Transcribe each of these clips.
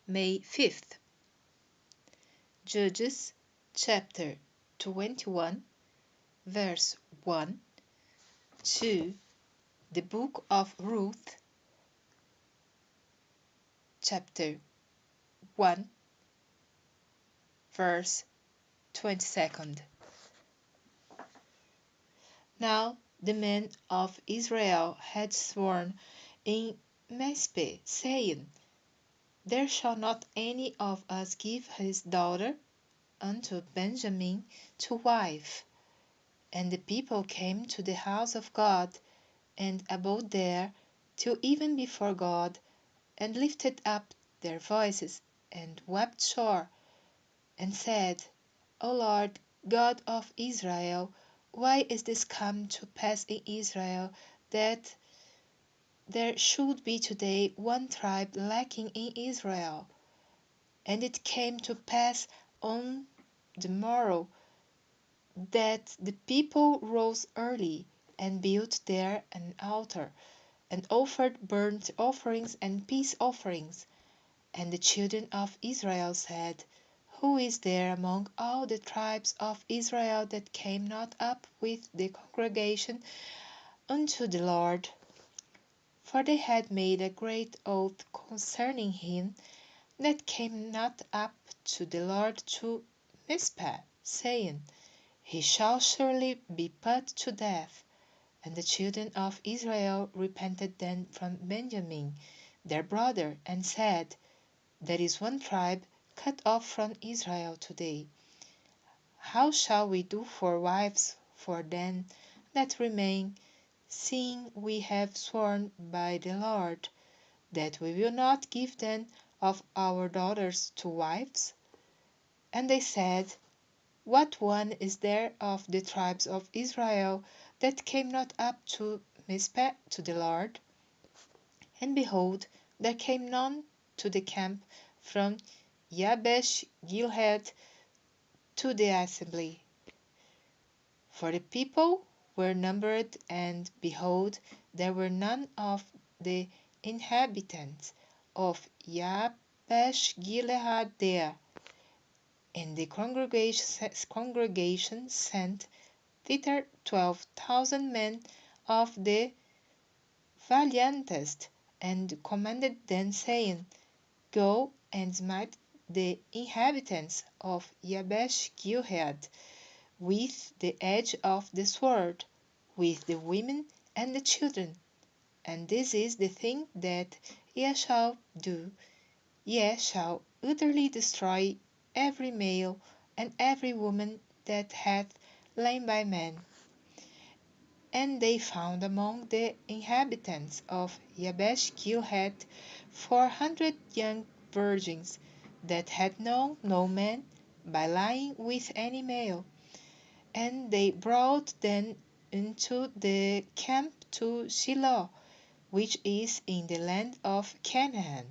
May 5th. Judges chapter 21, verse 1 to the book of Ruth, chapter 1, verse 22nd. Now the men of Israel had sworn in Mizpeh, saying, There shall not any of us give his daughter unto Benjamin to wife. And the people came to the house of God, and abode there till even before God, and lifted up their voices, and wept sore, and said, O Lord God of Israel, why is this come to pass in Israel, that there should be today one tribe lacking in Israel? And it came to pass on the morrow, that the people rose early, and built there an altar, and offered burnt offerings and peace offerings. And the children of Israel said, Who is there among all the tribes of Israel that came not up with the congregation unto the Lord? For they had made a great oath concerning him that came not up to the Lord to Mizpah, saying, He shall surely be put to death. And the children of Israel repented then from Benjamin, their brother, and said, There is one tribe cut off from Israel today. How shall we do for wives for them that remain, seeing we have sworn by the Lord, that we will not give them of our daughters to wives? And they said, What one is there of the tribes of Israel that came not up to Mizpeh to the Lord? And behold, there came none to the camp from Jabesh Gilead to the assembly. For the people were numbered, and behold, there were none of the inhabitants of Jabesh Gilead there. And the congregation sent thither 12,000 men of the valiantest, and commanded them, saying, Go and smite the inhabitants of Jabesh Gilead with the edge of the sword, with the women and the children. And this is the thing that ye shall do: ye shall utterly destroy every male and every woman that hath lain by man. And they found among the inhabitants of Jabesh Gilead 400 young virgins that had known no man by lying with any male. And they brought them into the camp to Shiloh, which is in the land of Canaan.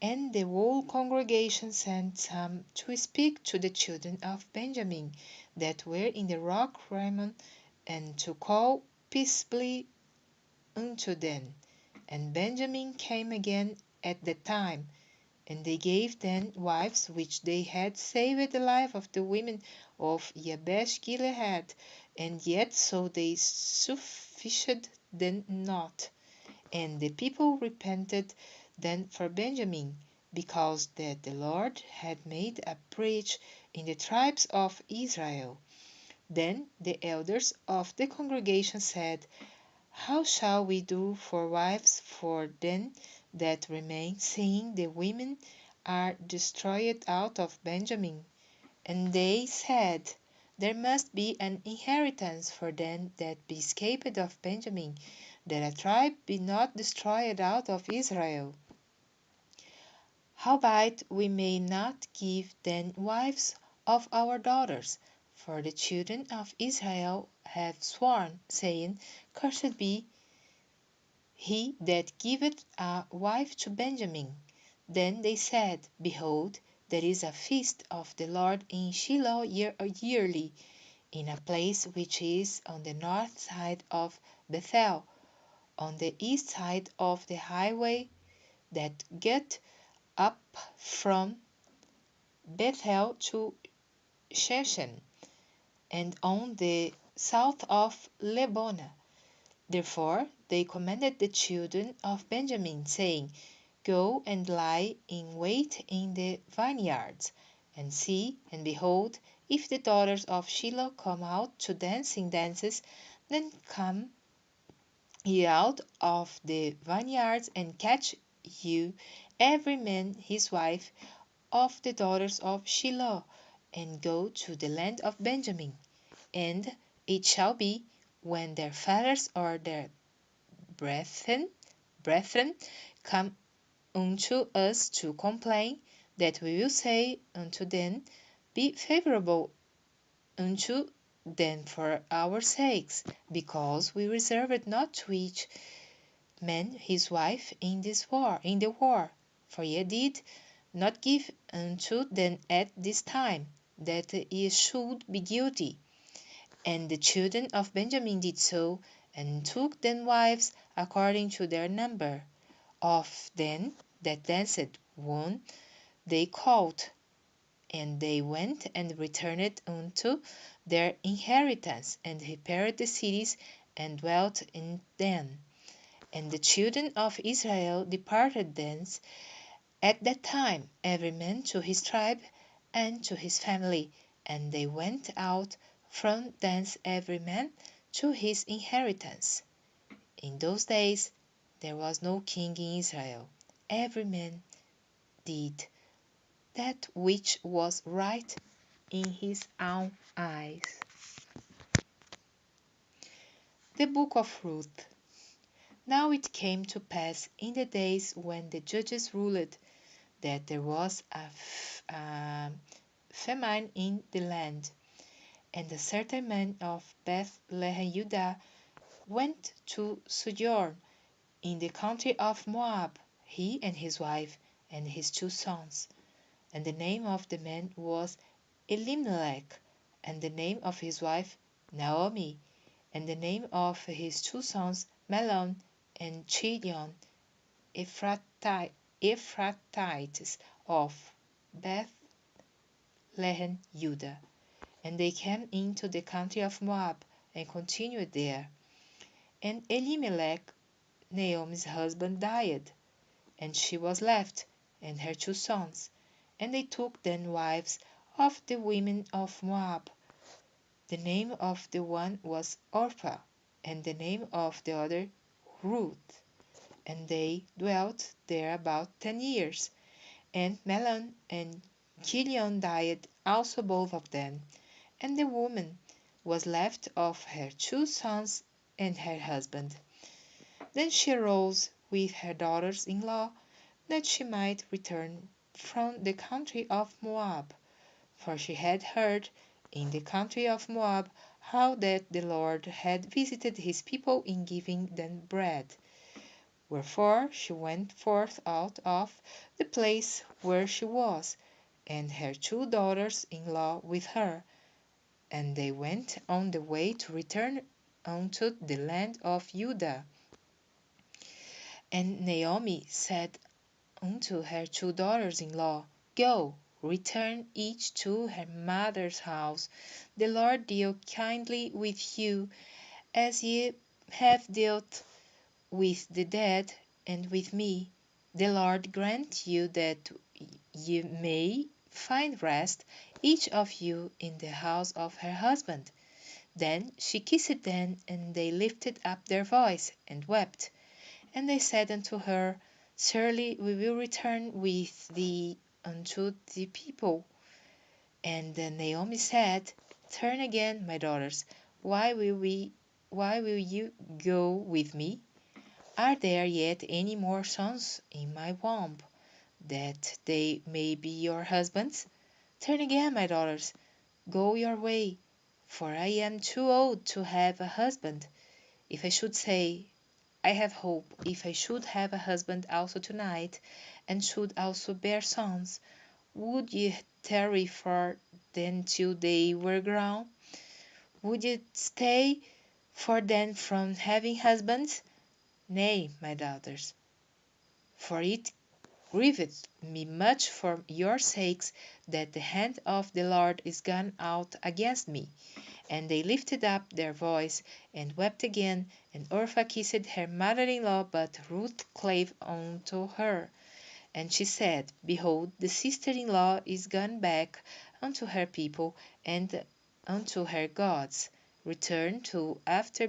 And the whole congregation sent some to speak to the children of Benjamin that were in the rock Rimmon, and to call peaceably unto them. And Benjamin came again at that time, and they gave them wives which they had saved the life of the women of Jabesh Gilead, and yet so they sufficed them not. And the people repented then for Benjamin, because that the Lord had made a breach in the tribes of Israel. Then the elders of the congregation said, How shall we do for wives for them that remain, seeing the women are destroyed out of Benjamin? And they said, There must be an inheritance for them that be escaped of Benjamin, that a tribe be not destroyed out of Israel. Howbeit we may not give them wives of our daughters, for the children of Israel have sworn, saying, Cursed be he that giveth a wife to Benjamin. Then they said, Behold, there is a feast of the Lord in Shiloh yearly, in a place which is on the north side of Bethel, on the east side of the highway that get up from Bethel to Shechem, and on the south of Lebonah. Therefore they commanded the children of Benjamin, saying, Go and lie in wait in the vineyards, and see, and behold, if the daughters of Shiloh come out to dance in dances, then come ye out of the vineyards, and catch you every man his wife of the daughters of Shiloh, and go to the land of Benjamin. And it shall be, when their fathers or their brethren come unto us to complain, that we will say unto them, Be favorable unto them for our sakes, because we reserved not to each man his wife in the war. For ye did not give unto them at this time, that ye should be guilty. And the children of Benjamin did so, and took them wives according to their number. Of them that danced one they called, and they went and returned unto their inheritance, and repaired the cities, and dwelt in them. And the children of Israel departed thence at that time, every man to his tribe and to his family, and they went out from thence every man to his inheritance. In those days there was no king in Israel. Every man did that which was right in his own eyes. The Book of Ruth. Now it came to pass in the days when the judges ruled, that there was a famine in the land. And a certain man of Bethlehem Judah went to sojourn in the country of Moab, he and his wife and his 2 sons. And the name of the man was Elimelech, and the name of his wife Naomi, and the name of his 2 sons Mahlon and Chilion, Ephrathites of Bethlehem Judah. And they came into the country of Moab, and continued there. And Elimelech, Naomi's husband, died, and she was left, and her 2 sons. And they took then wives of the women of Moab. The name of the one was Orpah, and the name of the other Ruth. And they dwelt there about 10 years. And Mahlon and Chilion died also both of them. And the woman was left of her 2 sons and her husband. Then she arose with her daughters-in-law, that she might return from the country of Moab. For she had heard in the country of Moab how that the Lord had visited his people in giving them bread. Wherefore she went forth out of the place where she was, and her 2 daughters-in-law with her. And they went on the way to return unto the land of Judah. And Naomi said unto her 2 daughters-in-law, Go, return each to her mother's house. The Lord deal kindly with you, as ye have dealt with the dead and with me. The Lord grant you that ye may find rest, each of you in the house of her husband. Then she kissed them, and they lifted up their voice, and wept. And they said unto her, Surely we will return with thee unto the people. And Naomi said, Turn again, my daughters. Why will you go with me? Are there yet any more sons in my womb, that they may be your husbands? Turn again, my daughters. Go your way, for I am too old to have a husband. If I should say, I have hope, if I should have a husband also tonight, and should also bear sons, would ye tarry for them till they were grown? Would ye stay for them from having husbands? Nay, my daughters, for it grieveth me much for your sakes that the hand of the Lord is gone out against me. And they lifted up their voice and wept again, and Orpah kissed her mother-in-law, but Ruth clave unto her. And she said, Behold, the sister-in-law is gone back unto her people and unto her gods. Return to after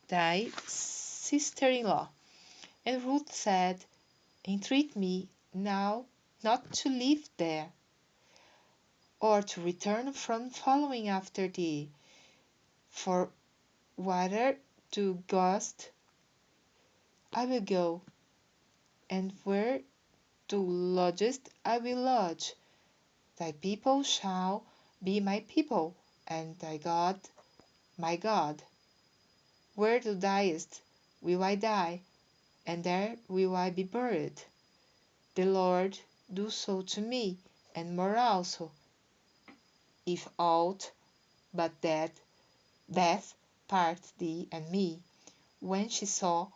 thy sister-in-law. And Ruth said, Entreat me now not to live there, or to return from following after thee. For whither thou goest, I will go, and where thou lodgest, I will lodge. Thy people shall be my people, and thy God my God. Where thou diest, will I die, and there will I be buried. The Lord do so to me, and more also, if aught but death part thee and me. When she saw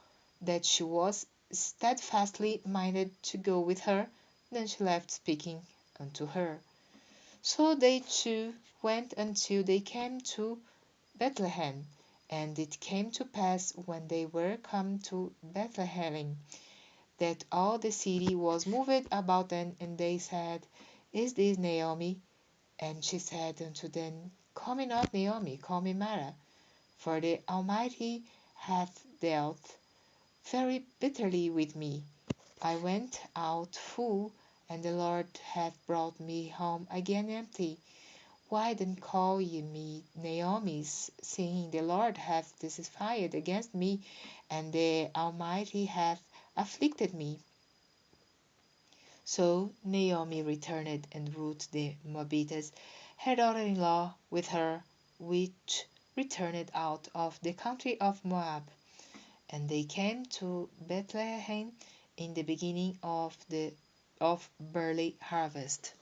that she was steadfastly minded to go with her, then she left speaking unto her. So they two went until they came to Bethlehem. And it came to pass, when they were come to Bethlehem, that all the city was moved about them, and they said, Is this Naomi? And she said unto them, Call me not Naomi, call me Mara, for the Almighty hath dealt very bitterly with me. I went out full, and the Lord hath brought me home again empty. Why then call ye me Naomi, seeing the Lord hath decided against me, and the Almighty hath afflicted me? So Naomi returned, and Ruth the Moabitess, her daughter-in-law, with her, which returned out of the country of Moab. And they came to Bethlehem in the beginning of barley harvest.